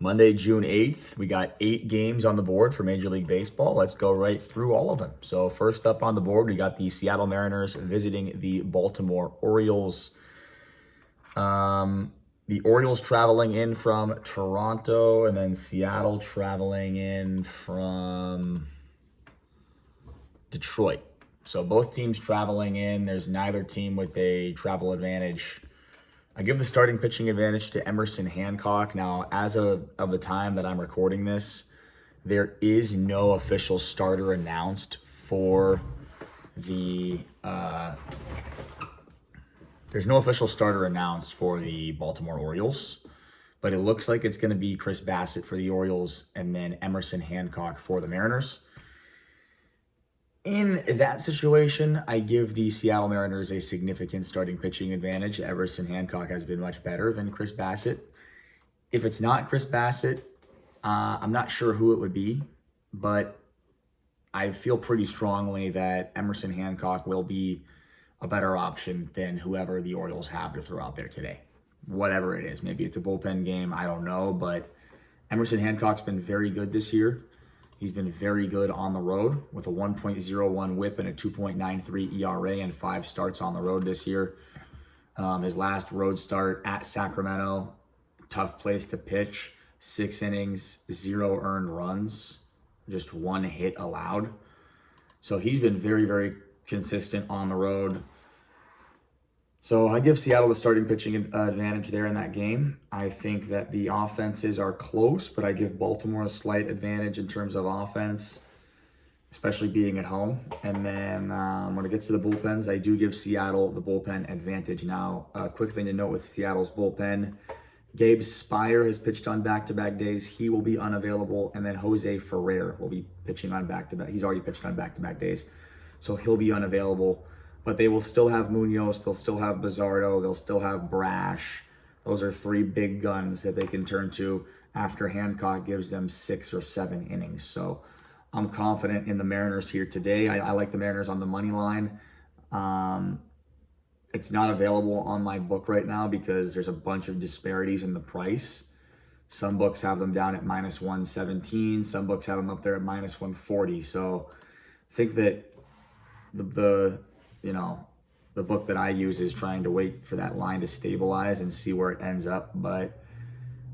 Monday, June 8th, we got 8 games on the board for Major League Baseball. Let's go right through all of them. So first up on the board, we got the Seattle Mariners visiting the Baltimore Orioles. The Orioles traveling in from Toronto, and then Seattle traveling in from Detroit. So both teams traveling in. There's neither team with a travel advantage. I give the starting pitching advantage to Emerson Hancock. Now, as of the time that I'm recording this, there is no official starter announced for the Baltimore Orioles, but it looks like it's going to be Chris Bassett for the Orioles and then Emerson Hancock for the Mariners. In that situation, I give the Seattle Mariners a significant starting pitching advantage. Emerson Hancock has been much better than Chris Bassett. If it's not Chris Bassett, I'm not sure who it would be, but I feel pretty strongly that Emerson Hancock will be a better option than whoever the Orioles have to throw out there today. Whatever it is. Maybe it's a bullpen game. I don't know, but Emerson Hancock's been very good this year. He's been very good on the road with a 1.01 whip and a 2.93 ERA and 5 starts on the road this year. His last road start at Sacramento, tough place to pitch, 6 innings, 0 earned runs, just 1 hit allowed. So he's been very, very consistent on the road. So I give Seattle the starting pitching advantage there in that game. I think that the offenses are close, but I give Baltimore a slight advantage in terms of offense, especially being at home. And then when it gets to the bullpens, I do give Seattle the bullpen advantage. Now, a quick thing to note with Seattle's bullpen, Gabe Spire has pitched on back-to-back days. He will be unavailable. And then Jose Ferrer will be pitching on back-to-back. He's already pitched on back-to-back days, so he'll be unavailable. But they will still have Munoz, they'll still have Bizardo, they'll still have Brash. Those are 3 big guns that they can turn to after Hancock gives them 6 or 7 innings. So I'm confident in the Mariners here today. I like the Mariners on the money line. It's not available on my book right now because there's a bunch of disparities in the price. Some books have them down at minus 117. Some books have them up there at minus 140. So I think that the book that I use is trying to wait for that line to stabilize and see where it ends up. But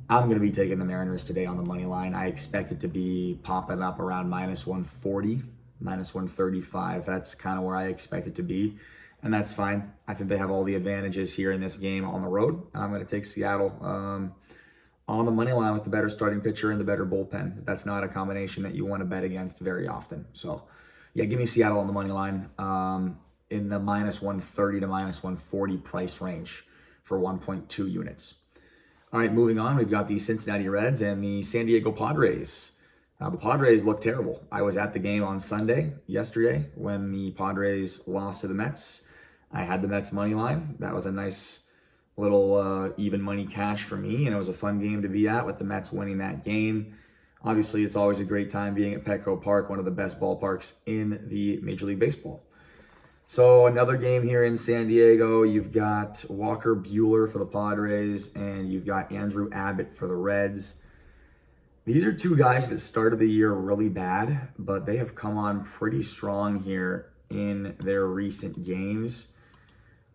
I'm going to be taking the Mariners today on the money line. I expect it to be popping up around minus 140, minus 135. That's kind of where I expect it to be. And that's fine. I think they have all the advantages here in this game on the road. And I'm going to take Seattle on the money line with the better starting pitcher and the better bullpen. That's not a combination that you want to bet against very often. So, yeah, give me Seattle on the money line in the minus 130 to minus 140 price range for 1.2 units. All right, moving on, we've got the Cincinnati Reds and the San Diego Padres. Now, the Padres look terrible. I was at the game on yesterday, when the Padres lost to the Mets. I had the Mets money line. That was a nice little even money cash for me, and it was a fun game to be at with the Mets winning that game. Obviously, it's always a great time being at Petco Park, one of the best ballparks in the Major League Baseball. So another game here in San Diego, you've got Walker Buehler for the Padres, and you've got Andrew Abbott for the Reds. These are 2 guys that started the year really bad, but they have come on pretty strong here in their recent games.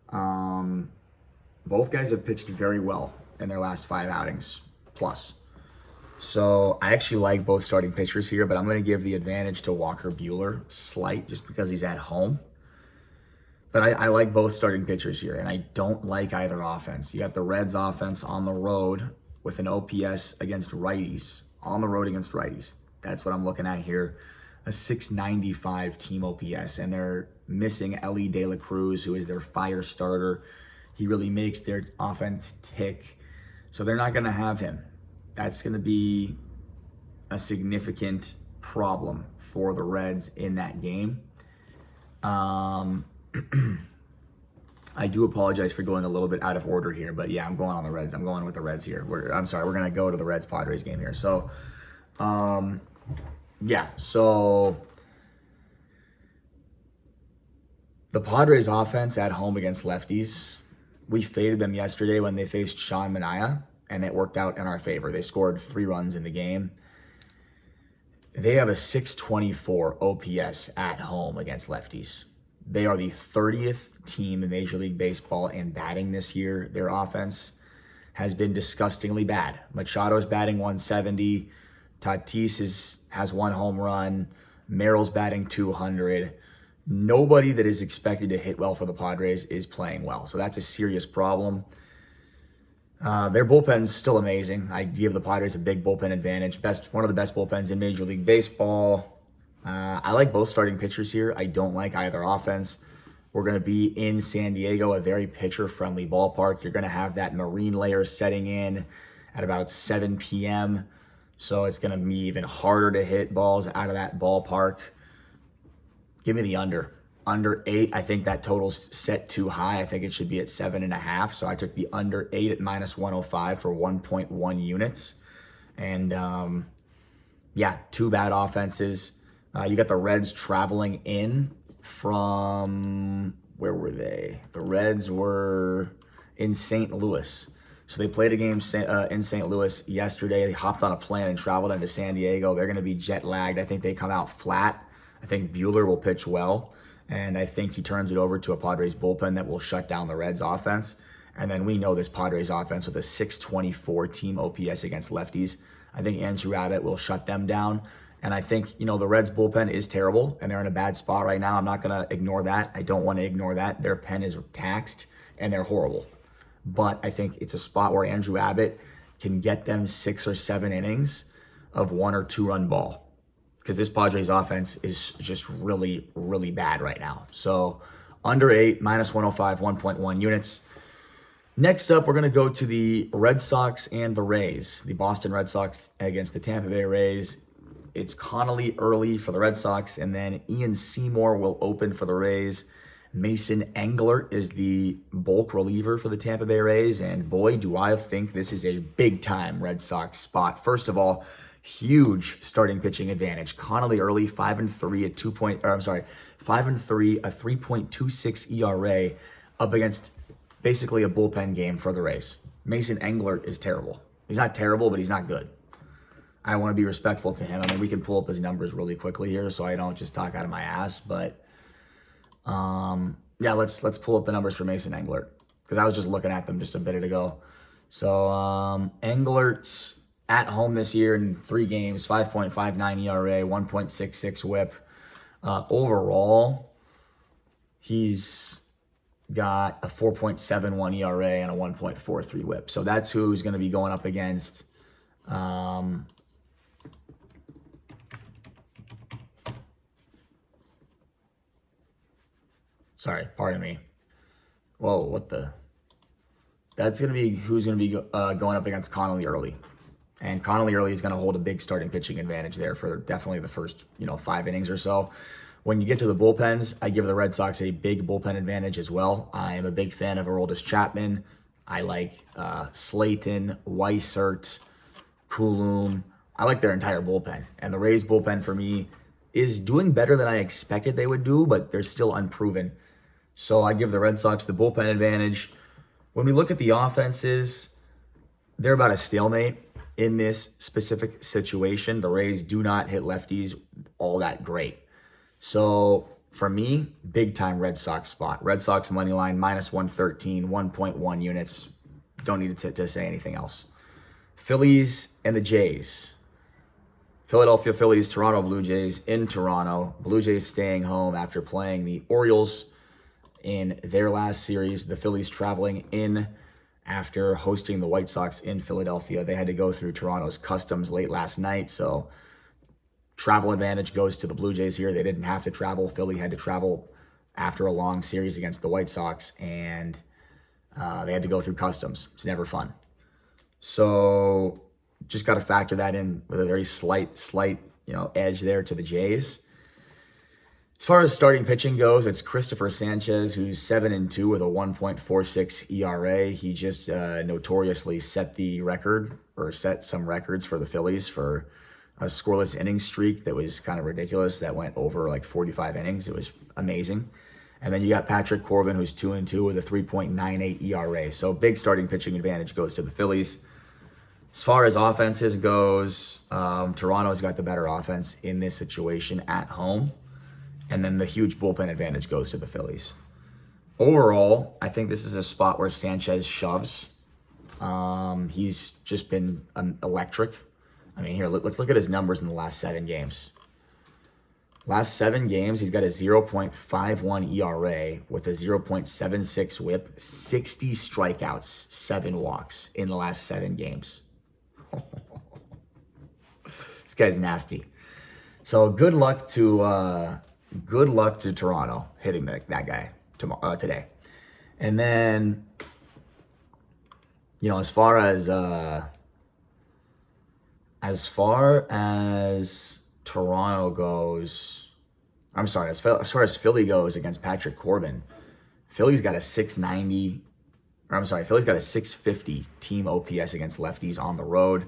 Both guys have pitched very well in their last 5 outings plus. So I actually like both starting pitchers here, but I'm going to give the advantage to Walker Buehler slight just because he's at home. But I like both starting pitchers here, and I don't like either offense. You got the Reds offense on the road with an OPS against righties, on the road against righties. That's what I'm looking at here, a 695 team OPS, and they're missing Ellie De La Cruz, who is their fire starter. He really makes their offense tick, so they're not going to have him. That's going to be a significant problem for the Reds in that game. I do apologize for going a little bit out of order here, but yeah, I'm going on the Reds. I'm going with the Reds here. We're going to go to the Reds-Padres game here. So, yeah, so the Padres offense at home against lefties, we faded them yesterday when they faced Sean Manaea, and it worked out in our favor. They scored 3 runs in the game. They have a 624 OPS at home against lefties. They are the 30th team in Major League Baseball in batting this year. Their offense has been disgustingly bad. Machado's batting 170. Tatis has 1 home run. Merrill's batting 200. Nobody that is expected to hit well for the Padres is playing well. So that's a serious problem. Their bullpen's still amazing. I give the Padres a big bullpen advantage. One of the best bullpens in Major League Baseball. I like both starting pitchers here. I don't like either offense. We're going to be in San Diego, a very pitcher-friendly ballpark. You're going to have that marine layer setting in at about 7 p.m. So it's going to be even harder to hit balls out of that ballpark. Give me the under. Under 8, I think that total's set too high. I think it should be at 7.5. So I took the under 8 at -105 for 1.1 units. And yeah, 2 bad offenses. You got the Reds traveling in from, where were they? The Reds were in St. Louis. So they played a game in St. Louis yesterday. They hopped on a plane and traveled into San Diego. They're going to be jet lagged. I think they come out flat. I think Buehler will pitch well. And I think he turns it over to a Padres bullpen that will shut down the Reds offense. And then we know this Padres offense with a 624 team OPS against lefties. I think Andrew Abbott will shut them down. And I think, the Reds bullpen is terrible and they're in a bad spot right now. I'm not going to ignore that. I don't want to ignore that. Their pen is taxed and they're horrible. But I think it's a spot where Andrew Abbott can get them 6 or 7 innings of 1 or 2 run ball. Because this Padres offense is just really, really bad right now. So under 8, -105, 1.1 units. Next up, we're going to go to the Red Sox and the Rays. The Boston Red Sox against the Tampa Bay Rays. It's Connolly early for the Red Sox, and then Ian Seymour will open for the Rays. Mason Englert is the bulk reliever for the Tampa Bay Rays, and boy, do I think this is a big-time Red Sox spot. First of all, huge starting pitching advantage. Connolly early, 5-3 at 5-3, a 3.26 ERA up against basically a bullpen game for the Rays. Mason Englert is terrible. He's not terrible, but he's not good. I want to be respectful to him. I mean, we can pull up his numbers really quickly here so I don't just talk out of my ass, but yeah, let's pull up the numbers for Mason Englert because I was just looking at them just a bit ago. So Englert's at home this year in 3 games, 5.59 ERA, 1.66 WHIP. Overall, he's got a 4.71 ERA and a 1.43 WHIP. So that's who's going to be going up against. Sorry, pardon me. Whoa, what the? That's going to be who's going to be going up against Connolly early. And Connolly early is going to hold a big starting pitching advantage there for definitely the first, 5 innings or so. When you get to the bullpens, I give the Red Sox a big bullpen advantage as well. I am a big fan of Aroldis Chapman. I like Slayton, Weissert, Coulomb. I like their entire bullpen. And the Rays bullpen for me is doing better than I expected they would do, but they're still unproven. So I give the Red Sox the bullpen advantage. When we look at the offenses, they're about a stalemate in this specific situation. The Rays do not hit lefties all that great. So for me, big time Red Sox spot. Red Sox money line -113, 1.1 units. Don't need to say anything else. Phillies and the Jays. Philadelphia Phillies, Toronto Blue Jays in Toronto. Blue Jays staying home after playing the Orioles in their last series. The Phillies traveling in after hosting the White Sox in Philadelphia. They had to go through Toronto's customs late last night, so travel advantage goes to the Blue Jays here. They didn't have to travel. Philly had to travel after a long series against the White Sox, and they had to go through customs. It's never fun. So just got to factor that in with a very slight, edge there to the Jays. As far as starting pitching goes, it's Christopher Sanchez, who's 7-2 with a 1.46 ERA. He just notoriously set some records for the Phillies for a scoreless inning streak that was kind of ridiculous. That went over like 45 innings. It was amazing. And then you got Patrick Corbin, who's 2-2 with a 3.98 ERA. So big starting pitching advantage goes to the Phillies. As far as offenses goes, Toronto's got the better offense in this situation at home. And then the huge bullpen advantage goes to the Phillies. Overall, I think this is a spot where Sanchez shoves. He's just been electric. I mean, here, let's look at his numbers in the last 7 games. Last 7 games, he's got a 0.51 ERA with a 0.76 whip, 60 strikeouts, 7 walks in the last 7 games. This guy's nasty. So good luck to Toronto hitting that guy today. And then, as far as Toronto goes, I'm sorry, as far as Philly goes against Patrick Corbin, Philly's got a 650 team OPS against lefties on the road.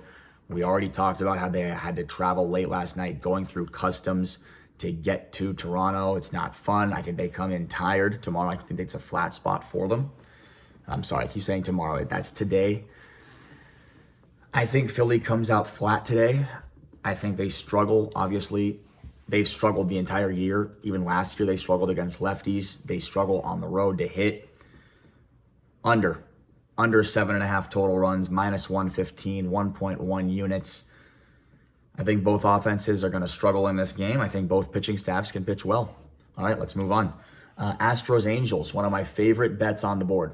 We already talked about how they had to travel late last night going through customs to get to Toronto. It's not fun. I think they come in tired. Tomorrow, I think it's a flat spot for them. I'm sorry, I keep saying tomorrow. That's today. I think Philly comes out flat today. I think they struggle. Obviously, they've struggled the entire year. Even last year, they struggled against lefties. They struggle on the road to hit under 7.5 total runs, minus 115, 1.1 units. I think both offenses are going to struggle in this game. I think both pitching staffs can pitch well. All right, let's move on. Astros Angels, one of my favorite bets on the board.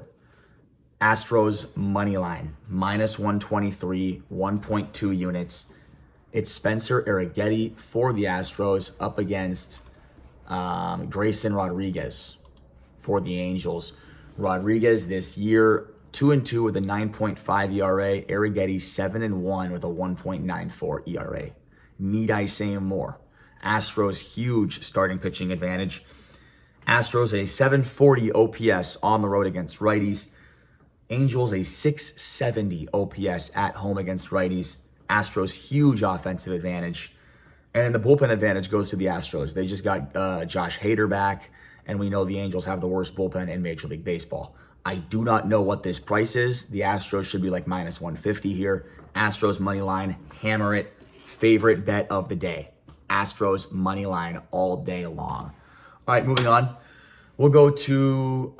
Astros money line, minus 123, 1.2 units. It's Spencer Arrighetti for the Astros up against Grayson Rodriguez for the Angels. Rodriguez this year, 2-2 with a 9.5 ERA. Arrighetti 7-1 with a 1.94 ERA. Need I say more? Astros huge starting pitching advantage. Astros a 740 OPS on the road against righties. Angels a 670 OPS at home against righties. Astros huge offensive advantage. And the bullpen advantage goes to the Astros. They just got Josh Hader back, and we know the Angels have the worst bullpen in Major League Baseball. I do not know what this price is. The Astros should be like minus 150 here. Astros money line, hammer it. Favorite bet of the day. Astros money line all day long. All right, moving on. We'll go to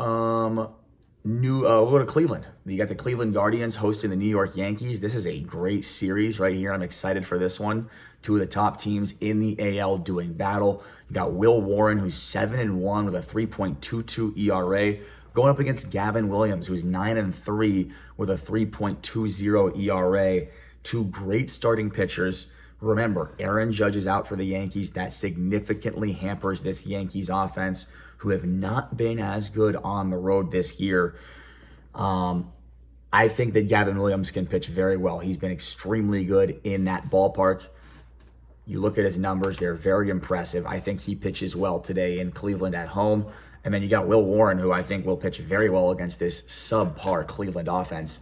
we'll go to Cleveland. You got the Cleveland Guardians hosting the New York Yankees. This is a great series right here. I'm excited for this one. 2 of the top teams in the AL doing battle. You got Will Warren, who's 7-1 with a 3.22 ERA, going up against Gavin Williams, who's 9-3 with a 3.20 ERA. 2 great starting pitchers. Remember, Aaron Judge is out for the Yankees. That significantly hampers this Yankees offense, who have not been as good on the road this year. I think that Gavin Williams can pitch very well. He's been extremely good in that ballpark. You look at his numbers, they're very impressive. I think he pitches well today in Cleveland at home. And then you got Will Warren, who I think will pitch very well against this subpar Cleveland offense.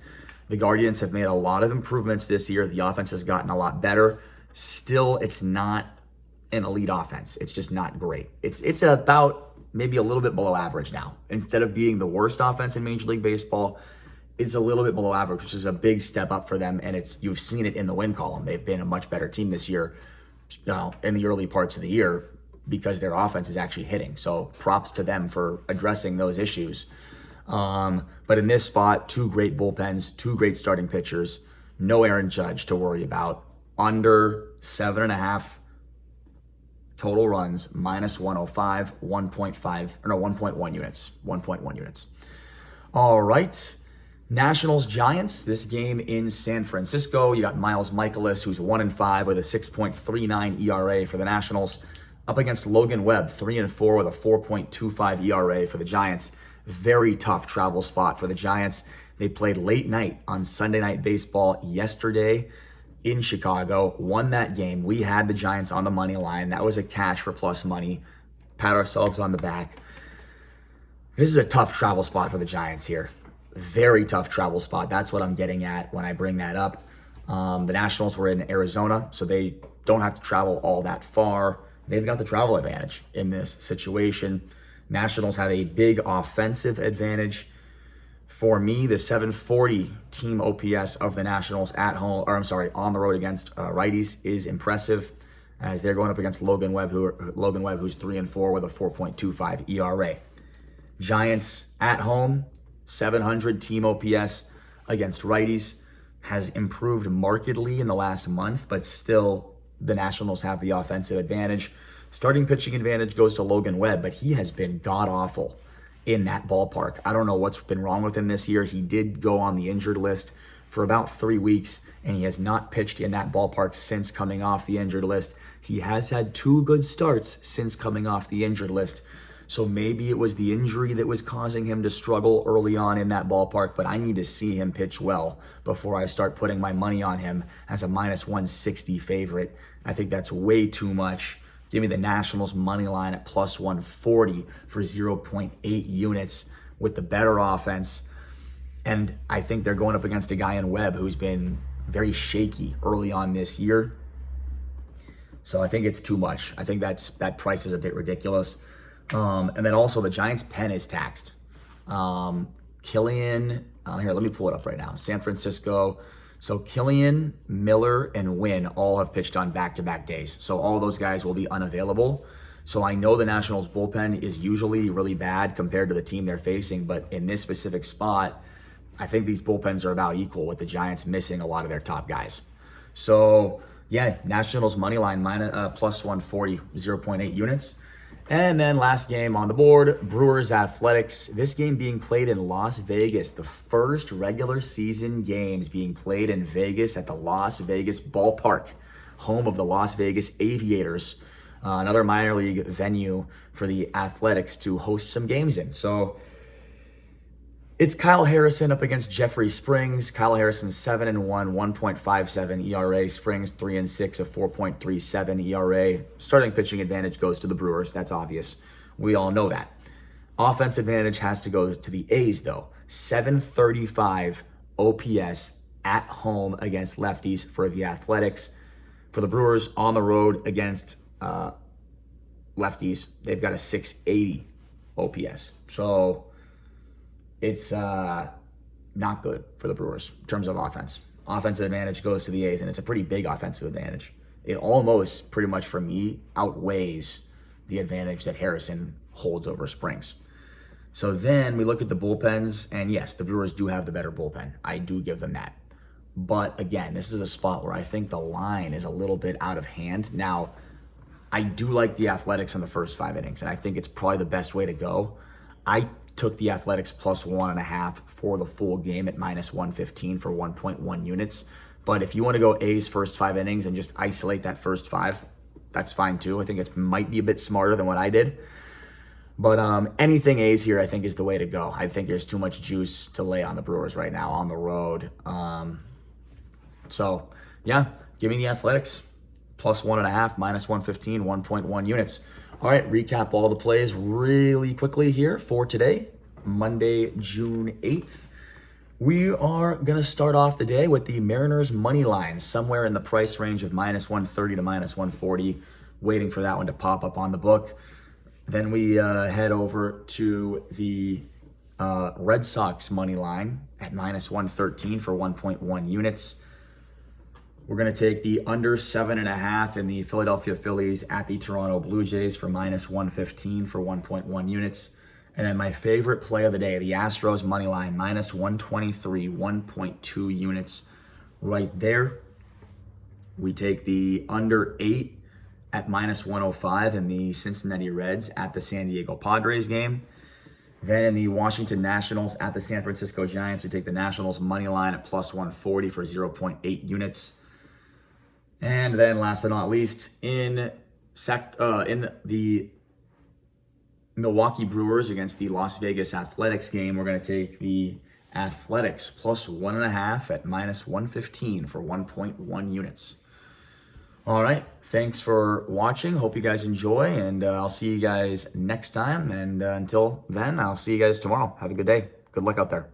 The Guardians have made a lot of improvements this year. The offense has gotten a lot better. Still, it's not an elite offense. It's just not great. It's about maybe a little bit below average now. Instead of being the worst offense in Major League Baseball, it's a little bit below average, which is a big step up for them. And you've seen it in the win column. They've been a much better team this year, in the early parts of the year, because their offense is actually hitting. So props to them for addressing those issues. But in this spot, 2 great bullpens, 2 great starting pitchers, no Aaron Judge to worry about. Under 7.5 total runs, minus 105, 1.1 units. 1.1 units. All right. Nationals Giants, this game in San Francisco. You got Miles Michaelis, who's 1-5 with a 6.39 ERA for the Nationals, up against Logan Webb, 3-4 with a 4.25 ERA for the Giants. Very tough travel spot for the Giants. They played late night on Sunday Night Baseball yesterday in Chicago, won that game. We had the Giants on the money line. That was a cash for plus money. Pat ourselves on the back. This is a tough travel spot for the Giants here. Very tough travel spot. That's what I'm getting at when I bring that up. The Nationals were in Arizona, so they don't have to travel all that far. They've got the travel advantage in this situation. Nationals have a big offensive advantage. For me, the 740 team OPS of the Nationals at home, or I'm sorry, on the road against righties is impressive, as they're going up against Logan Webb, who's 3-4 with a 4.25 ERA. Giants at home, 700 team OPS against righties, has improved markedly in the last month, but still the Nationals have the offensive advantage. Starting pitching advantage goes to Logan Webb, but he has been god-awful in that ballpark. I don't know what's been wrong with him this year. He did go on the injured list for about 3 weeks, and he has not pitched in that ballpark since coming off the injured list. He has had 2 good starts since coming off the injured list. So maybe it was the injury that was causing him to struggle early on in that ballpark, but I need to see him pitch well before I start putting my money on him as a minus 160 favorite. I think that's way too much. Give me the Nationals money line at plus 140 for 0.8 units with the better offense. And I think they're going up against a guy in Webb who's been very shaky early on this year. So I think it's too much. I think that price is a bit ridiculous. And then also the Giants' pen is taxed. Killian, here, let me pull it up right now. San Francisco. So Killian, Miller, and Wynn all have pitched on back-to-back days. So all those guys will be unavailable. So I know the Nationals bullpen is usually really bad compared to the team they're facing, but in this specific spot, I think these bullpens are about equal with the Giants missing a lot of their top guys. So yeah, Nationals money line plus 140, 0.8 units. And then last game on the board, Brewers Athletics. This game being played in Las Vegas. The first regular season games being played in Vegas at the Las Vegas Ballpark, home of the Las Vegas Aviators, another minor league venue for the Athletics to host some games in. So it's Kyle Harrison up against Jeffrey Springs. Kyle Harrison 7-1, 1.57 ERA. Springs 3-6, a 4.37 ERA. Starting pitching advantage goes to the Brewers. That's obvious. We all know that. Offense advantage has to go to the A's, though. 735 OPS at home against lefties for the Athletics. For the Brewers, on the road against lefties, they've got a 680 OPS. So it's not good for the Brewers in terms of offense. Offensive advantage goes to the A's, and it's a pretty big offensive advantage. It almost, pretty much for me, outweighs the advantage that Harrison holds over Springs. So then we look at the bullpens, and yes, the Brewers do have the better bullpen. I do give them that. But again, this is a spot where I think the line is a little bit out of hand. Now, I do like the Athletics in the first 5 innings, and I think it's probably the best way to go. I took the Athletics plus 1.5 for the full game at minus 115 for 1.1 units. But if you want to go A's first 5 innings and just isolate that first 5, that's fine too. I think it might be a bit smarter than what I did. But anything A's here, I think, is the way to go. I think there's too much juice to lay on the Brewers right now on the road. So, yeah, give me the Athletics. Plus 1.5, minus 115, 1.1 units. All right, recap all the plays really quickly here for today, Monday, June 8th. We are going to start off the day with the Mariners money line, somewhere in the price range of minus 130 to minus 140, waiting for that one to pop up on the book. Then we head over to the Red Sox money line at minus 113 for 1.1 units. We're going to take the under 7.5 in the Philadelphia Phillies at the Toronto Blue Jays for minus 115 for 1.1 units. And then my favorite play of the day, the Astros money line, minus 123, 1.2 units right there. We take the under 8 at minus 105 in the Cincinnati Reds at the San Diego Padres game. Then in the Washington Nationals at the San Francisco Giants, we take the Nationals money line at plus 140 for 0.8 units. And then last but not least, in the Milwaukee Brewers against the Las Vegas Athletics game, we're going to take the Athletics plus 1.5 at minus 115 for 1.1 units. All right. Thanks for watching. Hope you guys enjoy, and I'll see you guys next time. And until then, I'll see you guys tomorrow. Have a good day. Good luck out there.